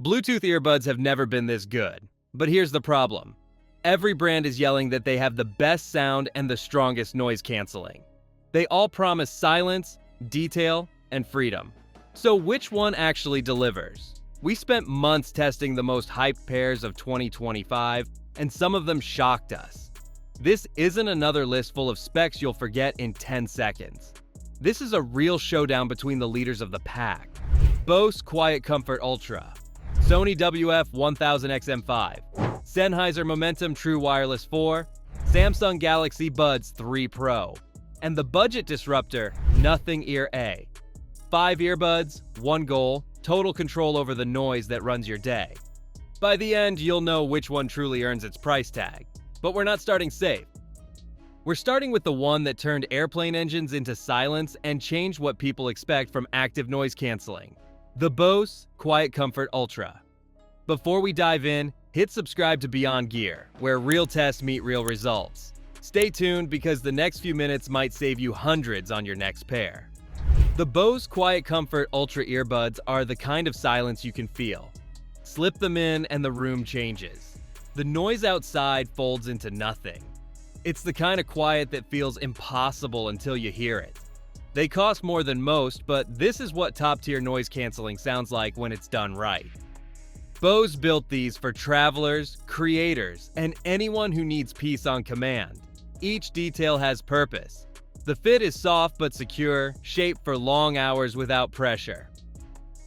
Bluetooth earbuds have never been this good. But here's the problem. Every brand is yelling that they have the best sound and the strongest noise canceling. They all promise silence, detail, and freedom. So which one actually delivers? We spent months testing the most hyped pairs of 2025, and some of them shocked us. This isn't another list full of specs you'll forget in 10 seconds. This is a real showdown between the leaders of the pack. Bose QuietComfort Ultra, Sony WF-1000XM5, Sennheiser Momentum True Wireless 4, Samsung Galaxy Buds 3 Pro, and the budget disruptor Nothing Ear A. 5 earbuds, 1 goal, total control over the noise that runs your day. By the end, you'll know which one truly earns its price tag. But we're not starting safe. We're starting with the one that turned airplane engines into silence and changed what people expect from active noise canceling. The Bose QuietComfort Ultra. Before we dive in, hit subscribe to Beyond Gear, where real tests meet real results. Stay tuned because the next few minutes might save you hundreds on your next pair. The Bose QuietComfort Ultra earbuds are the kind of silence you can feel. Slip them in and the room changes. The noise outside folds into nothing. It's the kind of quiet that feels impossible until you hear it. They cost more than most, but this is what top-tier noise canceling sounds like when it's done right. Bose built these for travelers, creators, and anyone who needs peace on command. Each detail has purpose. The fit is soft but secure, shaped for long hours without pressure.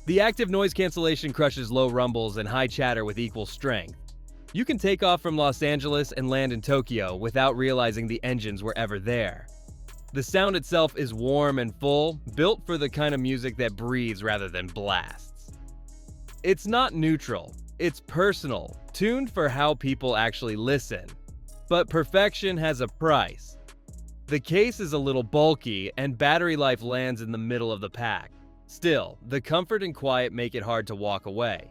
The active noise cancellation crushes low rumbles and high chatter with equal strength. You can take off from Los Angeles and land in Tokyo without realizing the engines were ever there. The sound itself is warm and full, built for the kind of music that breathes rather than blasts. It's not neutral, it's personal, tuned for how people actually listen. But perfection has a price. The case is a little bulky, and battery life lands in the middle of the pack. Still, the comfort and quiet make it hard to walk away.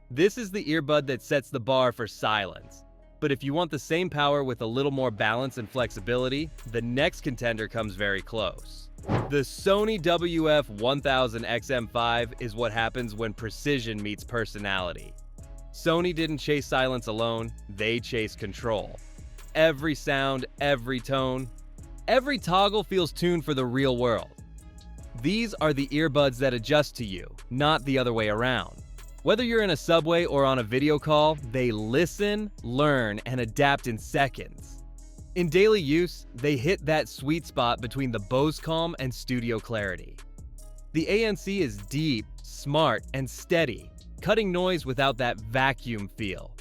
This is the earbud that sets the bar for silence. But if you want the same power with a little more balance and flexibility, the next contender comes very close. The Sony WF-1000XM5 is what happens when precision meets personality. Sony didn't chase silence alone, they chased control. Every sound, every tone, every toggle feels tuned for the real world. These are the earbuds that adjust to you, not the other way around. Whether you're in a subway or on a video call, they listen, learn, and adapt in seconds. In daily use, they hit that sweet spot between the Bose calm and studio clarity. The ANC is deep, smart, and steady, cutting noise without that vacuum feel.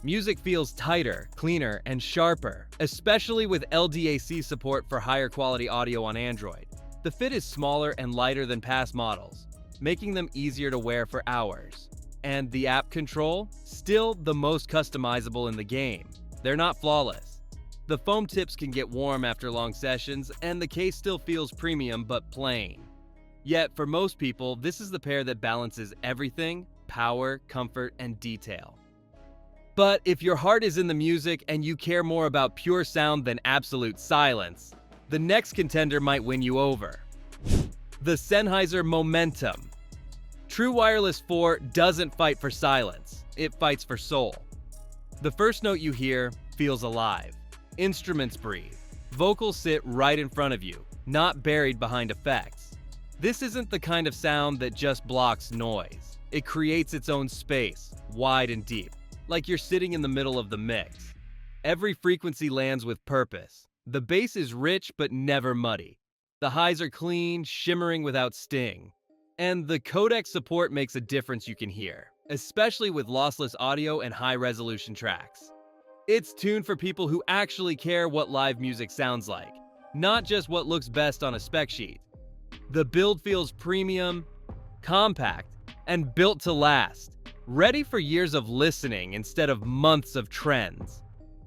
Music feels tighter, cleaner, and sharper, especially with LDAC support for higher quality audio on Android. The fit is smaller and lighter than past models, making them easier to wear for hours. And the app control? Still the most customizable in the game. They're not flawless. The foam tips can get warm after long sessions, and the case still feels premium but plain. Yet, for most people, this is the pair that balances everything: power, comfort, and detail. But if your heart is in the music and you care more about pure sound than absolute silence, the next contender might win you over. The Sennheiser Momentum. True Wireless 4 doesn't fight for silence, it fights for soul. The first note you hear feels alive. Instruments breathe. Vocals sit right in front of you, not buried behind effects. This isn't the kind of sound that just blocks noise. It creates its own space, wide and deep, like you're sitting in the middle of the mix. Every frequency lands with purpose. The bass is rich but never muddy. The highs are clean, shimmering without sting. And the codec support makes a difference you can hear, especially with lossless audio and high-resolution tracks. It's tuned for people who actually care what live music sounds like, not just what looks best on a spec sheet. The build feels premium, compact, and built to last, ready for years of listening instead of months of trends.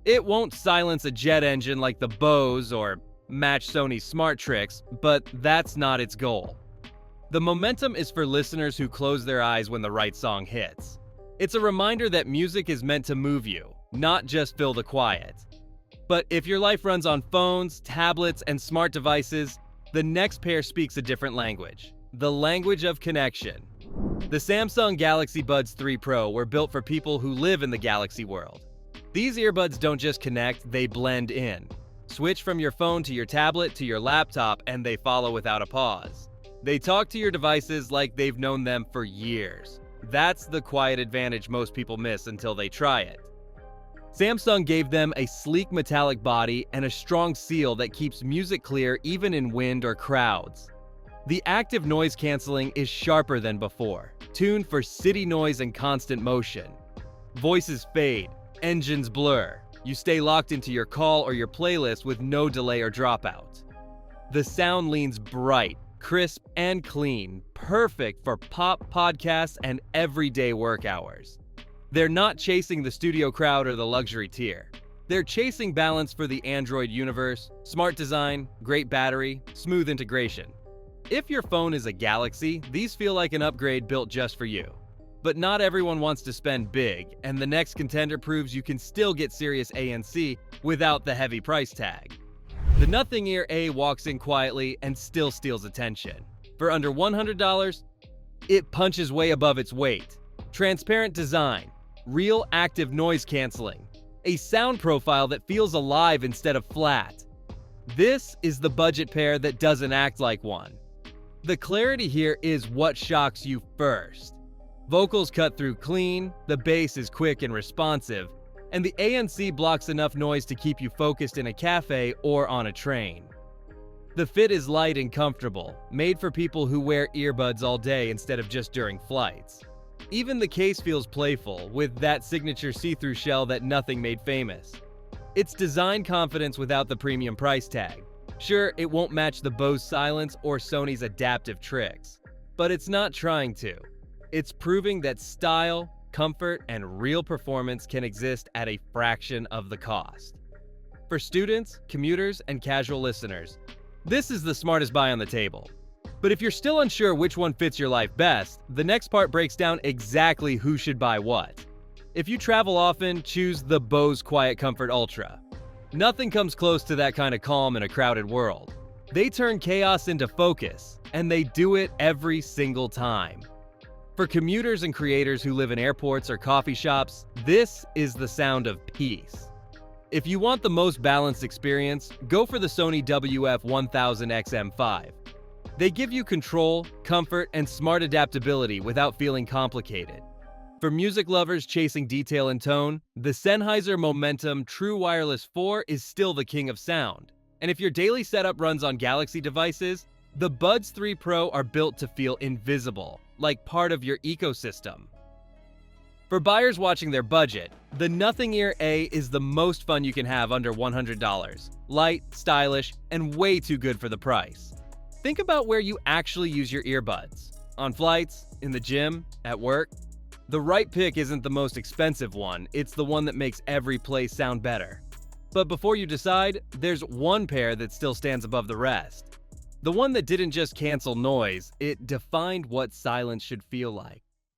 It won't silence a jet engine like the Bose or match Sony's smart tricks, but that's not its goal. The Momentum is for listeners who close their eyes when the right song hits. It's a reminder that music is meant to move you, not just fill the quiet. But if your life runs on phones, tablets, and smart devices, the next pair speaks a different language. The language of connection. The Samsung Galaxy Buds 3 Pro were built for people who live in the Galaxy world. These earbuds don't just connect, they blend in. Switch from your phone to your tablet to your laptop and they follow without a pause. They talk to your devices like they've known them for years. That's the quiet advantage most people miss until they try it. Samsung gave them a sleek metallic body and a strong seal that keeps music clear even in wind or crowds. The active noise canceling is sharper than before, tuned for city noise and constant motion. Voices fade, engines blur. You stay locked into your call or your playlist with no delay or dropout. The sound leans bright, crisp, and clean, perfect for pop, podcasts, and everyday work hours. They're not chasing the studio crowd or the luxury tier. They're chasing balance for the Android universe, smart design, great battery, smooth integration. If your phone is a Galaxy, these feel like an upgrade built just for you. But not everyone wants to spend big, and the next contender proves you can still get serious ANC without the heavy price tag. The Nothing Ear A walks in quietly and still steals attention. For under $100, it punches way above its weight. Transparent design, real active noise canceling, a sound profile that feels alive instead of flat. This is the budget pair that doesn't act like one. The clarity here is what shocks you first. Vocals cut through clean, the bass is quick and responsive, and the ANC blocks enough noise to keep you focused in a cafe or on a train. The fit is light and comfortable, made for people who wear earbuds all day instead of just during flights. Even the case feels playful, with that signature see-through shell that Nothing made famous. It's design confidence without the premium price tag. Sure, it won't match the Bose silence or Sony's adaptive tricks, but it's not trying to. It's proving that style, comfort, and real performance can exist at a fraction of the cost. For students, commuters, and casual listeners, this is the smartest buy on the table. But if you're still unsure which one fits your life best, the next part breaks down exactly who should buy what. If you travel often, choose the Bose QuietComfort Ultra. Nothing comes close to that kind of calm in a crowded world. They turn chaos into focus, and they do it every single time. For commuters and creators who live in airports or coffee shops, this is the sound of peace. If you want the most balanced experience, go for the Sony WF-1000XM5. They give you control, comfort, and smart adaptability without feeling complicated. For music lovers chasing detail and tone, the Sennheiser Momentum True Wireless 4 is still the king of sound. And if your daily setup runs on Galaxy devices, the Buds 3 Pro are built to feel invisible, like part of your ecosystem. For buyers watching their budget, the Nothing Ear A is the most fun you can have under $100. Light, stylish, and way too good for the price. Think about where you actually use your earbuds. On flights, in the gym, at work. The right pick isn't the most expensive one, it's the one that makes every place sound better. But before you decide, there's one pair that still stands above the rest. The one that didn't just cancel noise, it defined what silence should feel like.